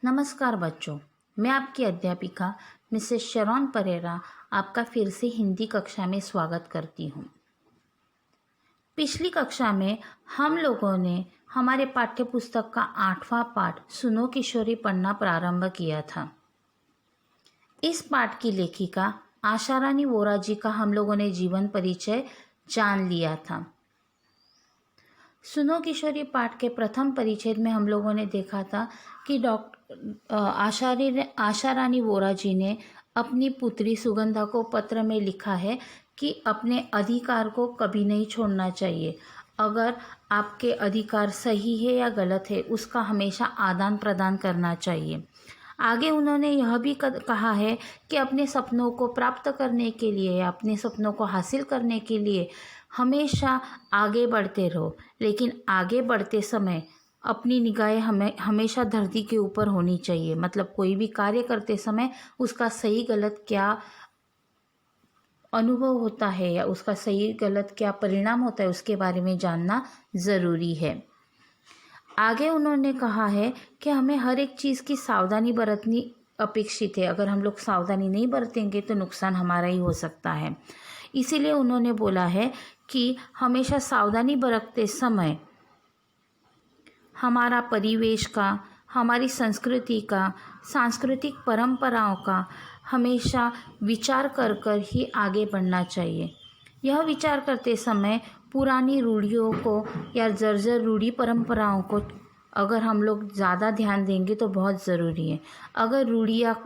नमस्कार बच्चों, मैं आपकी अध्यापिका मिसेस शरॉन परेरा आपका फिर से हिंदी कक्षा में स्वागत करती हूँ। पिछली कक्षा में हम लोगों ने हमारे पाठ्य पुस्तक का 8वां पाठ सुनो किशोरी पढ़ना प्रारंभ किया था। इस पाठ की लेखिका आशारानी वोरा जी का हम लोगों ने जीवन परिचय जान लिया था। सुनो किशोरी पाठ के प्रथम परिच्छेद में हम लोगों ने देखा था कि आशा रानी वोरा जी ने अपनी पुत्री सुगंधा को पत्र में लिखा है कि अपने अधिकार को कभी नहीं छोड़ना चाहिए। अगर आपके अधिकार सही है या गलत है, उसका हमेशा आदान प्रदान करना चाहिए। आगे उन्होंने यह भी कहा है कि अपने सपनों को प्राप्त करने के लिए, अपने सपनों को हासिल करने के लिए हमेशा आगे बढ़ते रहो, लेकिन आगे बढ़ते समय अपनी निगाहें हमेशा धरती के ऊपर होनी चाहिए। मतलब कोई भी कार्य करते समय उसका सही गलत क्या अनुभव होता है या उसका सही गलत क्या परिणाम होता है, उसके बारे में जानना ज़रूरी है। आगे उन्होंने कहा है कि हमें हर एक चीज़ की सावधानी बरतनी अपेक्षित है। अगर हम लोग सावधानी नहीं बरतेंगे तो नुकसान हमारा ही हो सकता है। इसीलिए उन्होंने बोला है कि हमेशा सावधानी बरतते समय हमारा परिवेश का, हमारी संस्कृति का, सांस्कृतिक परंपराओं का हमेशा विचार कर कर ही आगे बढ़ना चाहिए। यह विचार करते समय पुरानी रूढ़ियों को या जर्जर रूढ़ी परंपराओं को अगर हम लोग ज़्यादा ध्यान देंगे तो बहुत ज़रूरी है। अगर रूढ़ियाँ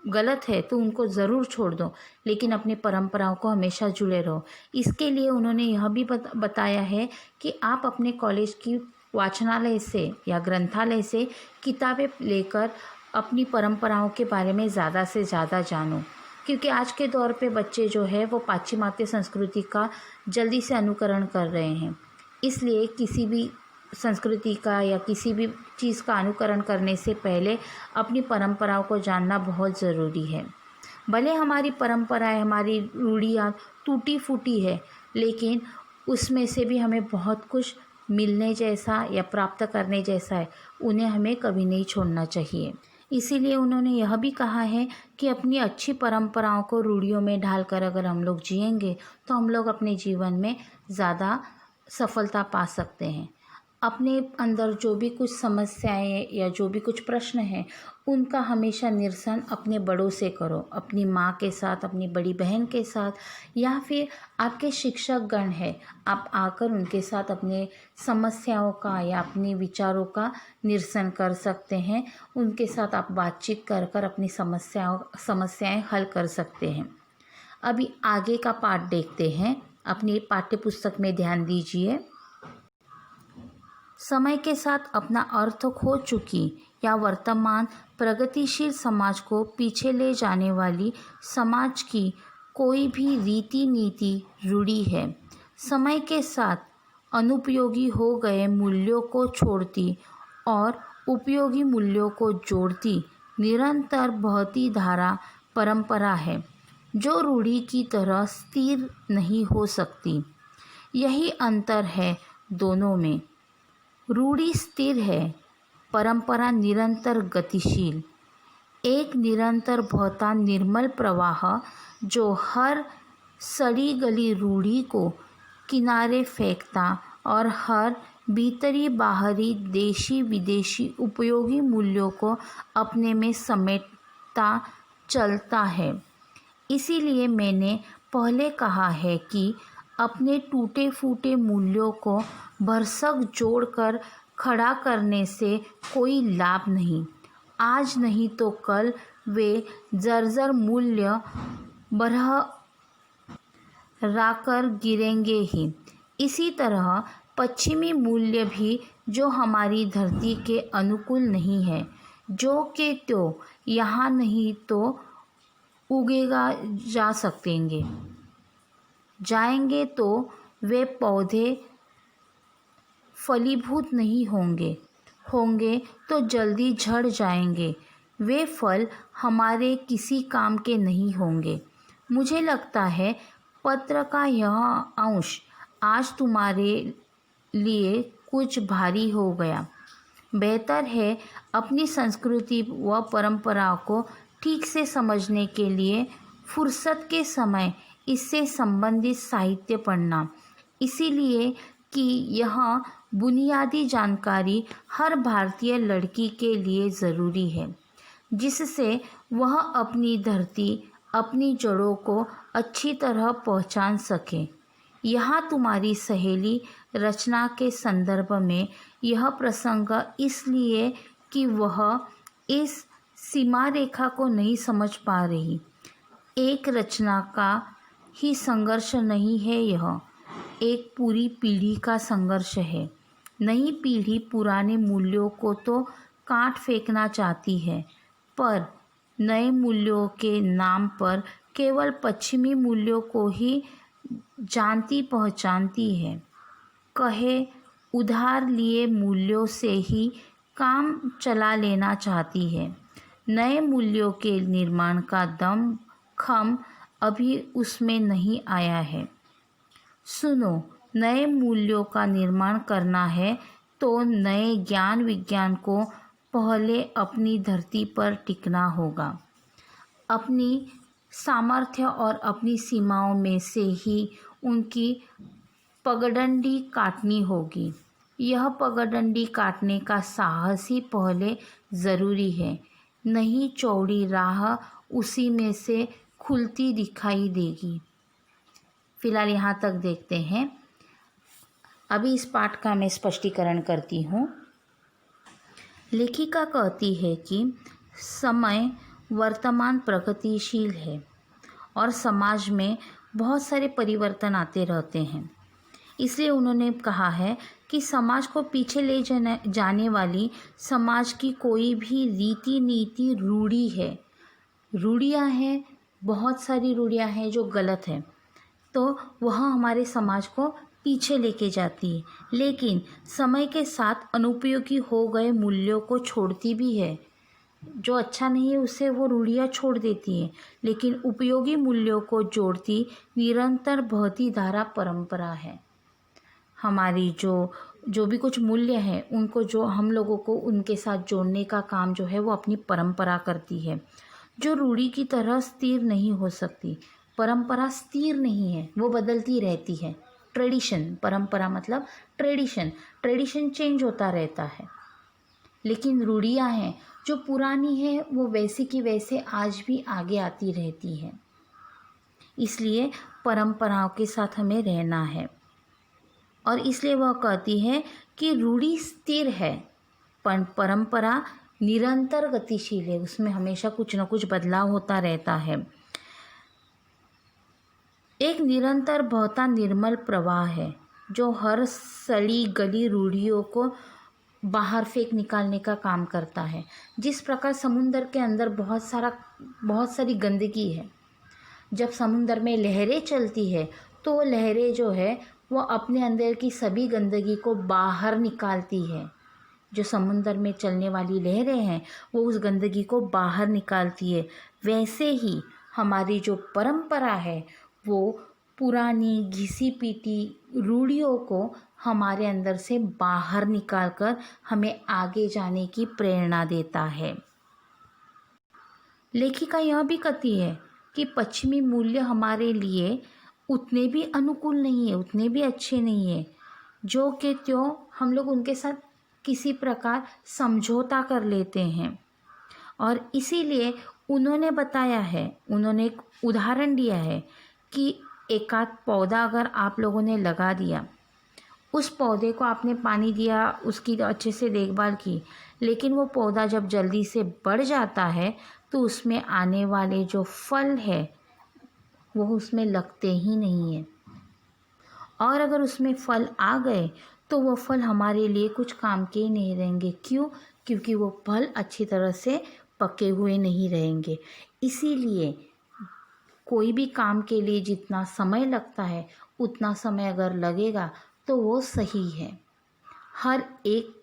गलत है तो उनको ज़रूर छोड़ दो, लेकिन अपनी परंपराओं को हमेशा जुड़े रहो। इसके लिए उन्होंने यह भी बताया है कि आप अपने कॉलेज की वाचनालय से या ग्रंथालय से किताबें लेकर अपनी परंपराओं के बारे में ज़्यादा से ज़्यादा जानो, क्योंकि आज के दौर पे बच्चे जो है वो पाश्चिमात्य संस्कृति का जल्दी से अनुकरण कर रहे हैं। इसलिए किसी भी संस्कृति का या किसी भी चीज़ का अनुकरण करने से पहले अपनी परंपराओं को जानना बहुत ज़रूरी है। भले हमारी परंपराएं, हमारी रूढ़ियाँ टूटी फूटी है, लेकिन उसमें से भी हमें बहुत कुछ मिलने जैसा या प्राप्त करने जैसा है। उन्हें हमें कभी नहीं छोड़ना चाहिए। इसीलिए उन्होंने यह भी कहा है कि अपनी अच्छी परंपराओं को रूढ़ियों में ढालकर अगर हम लोग जिएंगे तो हम लोग अपने जीवन में ज़्यादा सफलता पा सकते हैं। अपने अंदर जो भी कुछ समस्याएं या जो भी कुछ प्रश्न हैं, उनका हमेशा निरसन अपने बड़ों से करो। अपनी माँ के साथ, अपनी बड़ी बहन के साथ, या फिर आपके शिक्षक गण हैं, आप आकर उनके साथ अपने समस्याओं का या अपने विचारों का निरसन कर सकते हैं। उनके साथ आप बातचीत कर कर अपनी समस्याएं हल कर सकते हैं। अभी आगे का पाठ देखते हैं। अपनी पाठ्य पुस्तक में ध्यान दीजिए। समय के साथ अपना अर्थ खो चुकी या वर्तमान प्रगतिशील समाज को पीछे ले जाने वाली समाज की कोई भी रीति नीति रूढ़ी है, समय के साथ अनुपयोगी हो गए मूल्यों को छोड़ती और उपयोगी मूल्यों को जोड़ती निरंतर बहती धारा परंपरा है, जो रूढ़ी की तरह स्थिर नहीं हो सकती। यही अंतर है दोनों में। रूढ़ी स्थिर है, परंपरा निरंतर गतिशील। एक निरंतर बहता निर्मल प्रवाह जो हर सड़ी गली रूढ़ी को किनारे फेंकता और हर भीतरी बाहरी देशी विदेशी उपयोगी मूल्यों को अपने में समेटता चलता है। इसीलिए मैंने पहले कहा है कि अपने टूटे फूटे मूल्यों को भरसक जोड़कर खड़ा करने से कोई लाभ नहीं। आज नहीं तो कल वे जर्जर मूल्य बरहराकर गिरेंगे ही। इसी तरह पश्चिमी मूल्य भी जो हमारी धरती के अनुकूल नहीं है, जो के त्यों यहाँ नहीं तो उगेगा जा सकेंगे, जाएंगे तो वे पौधे फलीभूत नहीं होंगे तो जल्दी झड़ जाएंगे। वे फल हमारे किसी काम के नहीं होंगे। मुझे लगता है पत्र का यह अंश आज तुम्हारे लिए कुछ भारी हो गया। बेहतर है अपनी संस्कृति व परंपराओं को ठीक से समझने के लिए फुर्सत के समय इससे संबंधित साहित्य पढ़ना, इसीलिए कि यह बुनियादी जानकारी हर भारतीय लड़की के लिए ज़रूरी है, जिससे वह अपनी धरती, अपनी जड़ों को अच्छी तरह पहचान सके। यहाँ तुम्हारी सहेली रचना के संदर्भ में यह प्रसंग इसलिए कि वह इस सीमा रेखा को नहीं समझ पा रही। एक रचना का ही संघर्ष नहीं है, यह एक पूरी पीढ़ी का संघर्ष है। नई पीढ़ी पुराने मूल्यों को तो काट फेंकना चाहती है, पर नए मूल्यों के नाम पर केवल पश्चिमी मूल्यों को ही जानती पहचानती है। कहे उधार लिए मूल्यों से ही काम चला लेना चाहती है। नए मूल्यों के निर्माण का दम खम अभी उसमें नहीं आया है। सुनो, नए मूल्यों का निर्माण करना है तो नए ज्ञान विज्ञान को पहले अपनी धरती पर टिकना होगा। अपनी सामर्थ्य और अपनी सीमाओं में से ही उनकी पगडंडी काटनी होगी। यह पगडंडी काटने का साहस ही पहले ज़रूरी है, नहीं चौड़ी राह उसी में से खुलती दिखाई देगी। फिलहाल यहाँ तक देखते हैं। अभी इस पाठ का मैं स्पष्टीकरण करती हूँ। लेखिका कहती है कि समय वर्तमान प्रगतिशील है और समाज में बहुत सारे परिवर्तन आते रहते हैं। इसलिए उन्होंने कहा है कि समाज को पीछे ले जाने वाली समाज की कोई भी रीति नीति रूढ़ी है, रूढ़ियाँ हैं, बहुत सारी रूढ़ियाँ हैं जो गलत है, तो वह हमारे समाज को पीछे लेके जाती है। लेकिन समय के साथ अनुपयोगी हो गए मूल्यों को छोड़ती भी है। जो अच्छा नहीं है उसे वो रूढ़ियाँ छोड़ देती है, लेकिन उपयोगी मूल्यों को जोड़ती निरंतर बहती धारा परंपरा है। हमारी जो भी कुछ मूल्य हैं उनको जो हम लोगों को उनके साथ जोड़ने का काम जो है वो अपनी परंपरा करती है, जो रूढ़ी की तरह स्थिर नहीं हो सकती। परंपरा स्थिर नहीं है, वो बदलती रहती है। ट्रेडिशन, परंपरा मतलब ट्रेडिशन चेंज होता रहता है। लेकिन रूढ़ियाँ हैं जो पुरानी है वो वैसे की वैसे आज भी आगे आती रहती है। इसलिए परंपराओं के साथ हमें रहना है। और इसलिए वह कहती है कि रूढ़ी स्थिर है पर परंपरा निरंतर गतिशील है, उसमें हमेशा कुछ न कुछ बदलाव होता रहता है। एक निरंतर बहता निर्मल प्रवाह है जो हर सड़ी गली रूढ़ियों को बाहर फेंक निकालने का काम करता है। जिस प्रकार समुंदर के अंदर बहुत सारी गंदगी है, जब समुंदर में लहरें चलती है तो वो लहरें जो है वो अपने अंदर की सभी गंदगी को बाहर निकालती है। जो समुंदर में चलने वाली लहरें हैं वो उस गंदगी को बाहर निकालती है। वैसे ही हमारी जो परंपरा है वो पुरानी घिसी पीटी रूढ़ियों को हमारे अंदर से बाहर निकालकर हमें आगे जाने की प्रेरणा देता है। लेखिका यह भी कहती है कि पश्चिमी मूल्य हमारे लिए उतने भी अनुकूल नहीं है, उतने भी अच्छे नहीं है, जो कि त्यों हम लोग उनके साथ किसी प्रकार समझौता कर लेते हैं। और इसीलिए उन्होंने बताया है, उन्होंने एक उदाहरण दिया है कि एकाध पौधा अगर आप लोगों ने लगा दिया, उस पौधे को आपने पानी दिया, उसकी अच्छे से देखभाल की, लेकिन वो पौधा जब जल्दी से बढ़ जाता है तो उसमें आने वाले जो फल है वो उसमें लगते ही नहीं है। और अगर उसमें फल आ गए तो वो फल हमारे लिए कुछ काम के ही नहीं रहेंगे। क्यों? क्योंकि वो फल अच्छी तरह से पके हुए नहीं रहेंगे। इसीलिए कोई भी काम के लिए जितना समय लगता है उतना समय अगर लगेगा तो वो सही है। हर एक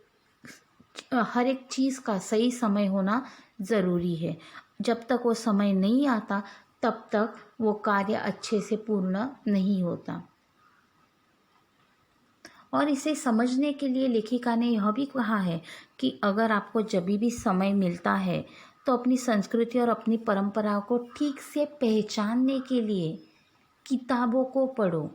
चीज़ का सही समय होना ज़रूरी है। जब तक वो समय नहीं आता तब तक वो कार्य अच्छे से पूर्ण नहीं होता। और इसे समझने के लिए लेखिका ने यह भी कहा है कि अगर आपको जब भी समय मिलता है तो अपनी संस्कृति और अपनी परंपराओं को ठीक से पहचानने के लिए किताबों को पढ़ो,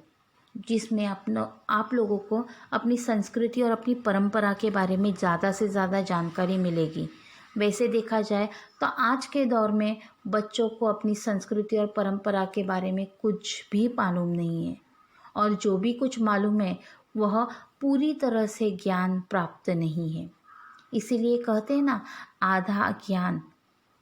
जिसमें आप लोगों को अपनी संस्कृति और अपनी परंपरा के बारे में ज़्यादा से ज़्यादा जानकारी मिलेगी। वैसे देखा जाए तो आज के दौर में बच्चों को अपनी संस्कृति और परंपरा के बारे में कुछ भी मालूम नहीं है, और जो भी कुछ मालूम है वह पूरी तरह से ज्ञान प्राप्त नहीं है। इसीलिए कहते हैं ना, आधा ज्ञान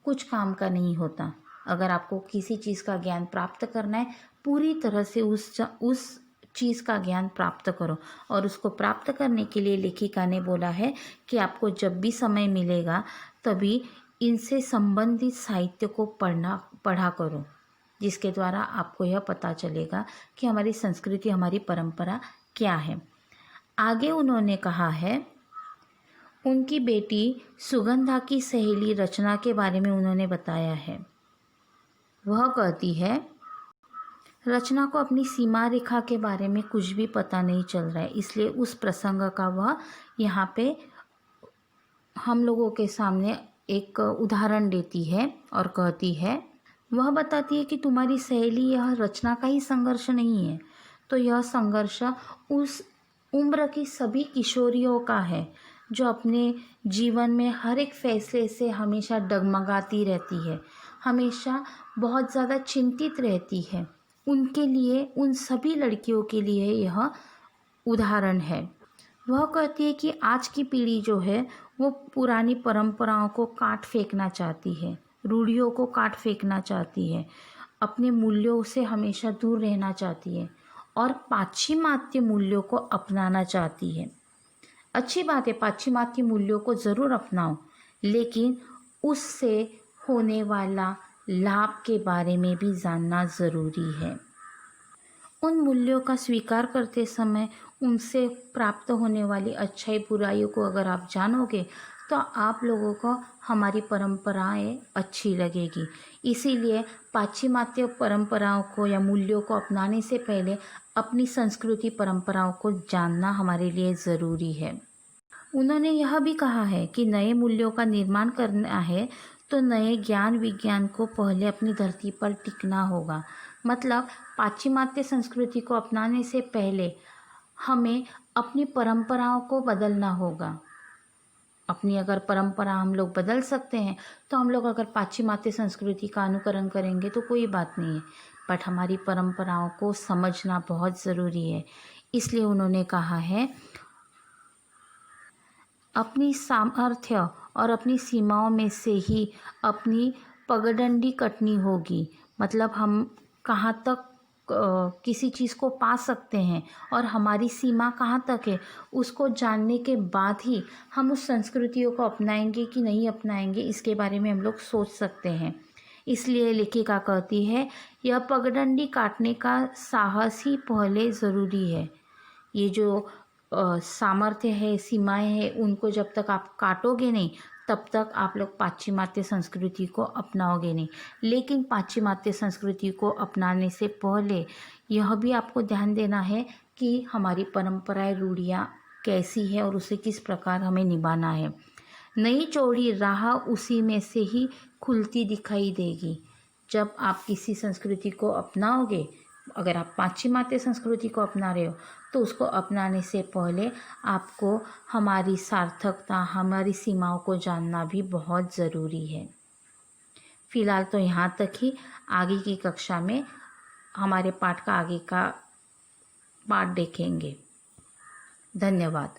कुछ काम का नहीं होता। अगर आपको किसी चीज़ का ज्ञान प्राप्त करना है, पूरी तरह से उस चीज़ का ज्ञान प्राप्त करो। और उसको प्राप्त करने के लिए लेखिका ने बोला है कि आपको जब भी समय मिलेगा तभी इनसे संबंधित साहित्य को पढ़ा करो, जिसके द्वारा आपको यह पता चलेगा कि हमारी संस्कृति, हमारी परंपरा क्या है। आगे उन्होंने कहा है, उनकी बेटी सुगंधा की सहेली रचना के बारे में उन्होंने बताया है। वह कहती है, रचना को अपनी सीमा रेखा के बारे में कुछ भी पता नहीं चल रहा है, इसलिए उस प्रसंग का वह यहाँ पे हम लोगों के सामने एक उदाहरण देती है और कहती है, वह बताती है कि तुम्हारी सहेली यह रचना का ही संघर्ष नहीं है, तो यह संघर्ष उस उम्र की सभी किशोरियों का है जो अपने जीवन में हर एक फैसले से हमेशा डगमगाती रहती है, हमेशा बहुत ज़्यादा चिंतित रहती है। उनके लिए, उन सभी लड़कियों के लिए यह उदाहरण है। वह कहती है कि आज की पीढ़ी जो है वो पुरानी परंपराओं को काट फेंकना चाहती है, रूढ़ियों को काट फेंकना चाहती है, अपने मूल्यों से हमेशा दूर रहना चाहती है और पाश्चिमात्य मूल्यों को अपनाना चाहती है। अच्छी बात है, पाश्चिमात्य मूल्यों को ज़रूर अपनाओ, लेकिन उससे होने वाला लाभ के बारे में भी जानना ज़रूरी है। उन मूल्यों का स्वीकार करते समय उनसे प्राप्त होने वाली अच्छाई बुराइयों को अगर आप जानोगे तो आप लोगों को हमारी परंपराएं अच्छी लगेगी। इसीलिए पाश्चिमात्य परंपराओं को या मूल्यों को अपनाने से पहले अपनी संस्कृति परंपराओं को जानना हमारे लिए ज़रूरी है। उन्होंने यह भी कहा है कि नए मूल्यों का निर्माण करना है तो नए ज्ञान विज्ञान को पहले अपनी धरती पर टिकना होगा। मतलब पाश्चिमात्य संस्कृति को अपनाने से पहले हमें अपनी परंपराओं को बदलना होगा। अपनी अगर परंपरा हम लोग बदल सकते हैं तो हम लोग अगर पाश्चिमात्य संस्कृति का अनुकरण करेंगे तो कोई बात नहीं है, बट हमारी परंपराओं को समझना बहुत ज़रूरी है। इसलिए उन्होंने कहा है, अपनी सामर्थ्य और अपनी सीमाओं में से ही अपनी पगडंडी कटनी होगी। मतलब हम कहाँ तक किसी चीज़ को पा सकते हैं और हमारी सीमा कहाँ तक है, उसको जानने के बाद ही हम उस संस्कृतियों को अपनाएंगे कि नहीं अपनाएंगे, इसके बारे में हम लोग सोच सकते हैं। इसलिए लेखिका कहती है, यह पगडंडी काटने का साहस ही पहले ज़रूरी है। ये जो सामर्थ्य है, सीमाएं हैं, उनको जब तक आप काटोगे नहीं तब तक आप लोग पाश्चिमात्य संस्कृति को अपनाओगे नहीं। लेकिन पाश्चिमात्य संस्कृति को अपनाने से पहले यह भी आपको ध्यान देना है कि हमारी परंपराएं, रूढ़ियाँ कैसी है और उसे किस प्रकार हमें निभाना है। नई चौड़ी राह उसी में से ही खुलती दिखाई देगी। जब आप किसी संस्कृति को अपनाओगे, अगर आप पाश्चिमात्य संस्कृति को अपना रहे हो तो उसको अपनाने से पहले आपको हमारी सार्थकता, हमारी सीमाओं को जानना भी बहुत ज़रूरी है। फ़िलहाल तो यहाँ तक ही। आगे की कक्षा में हमारे पाठ का आगे का पाठ देखेंगे। धन्यवाद।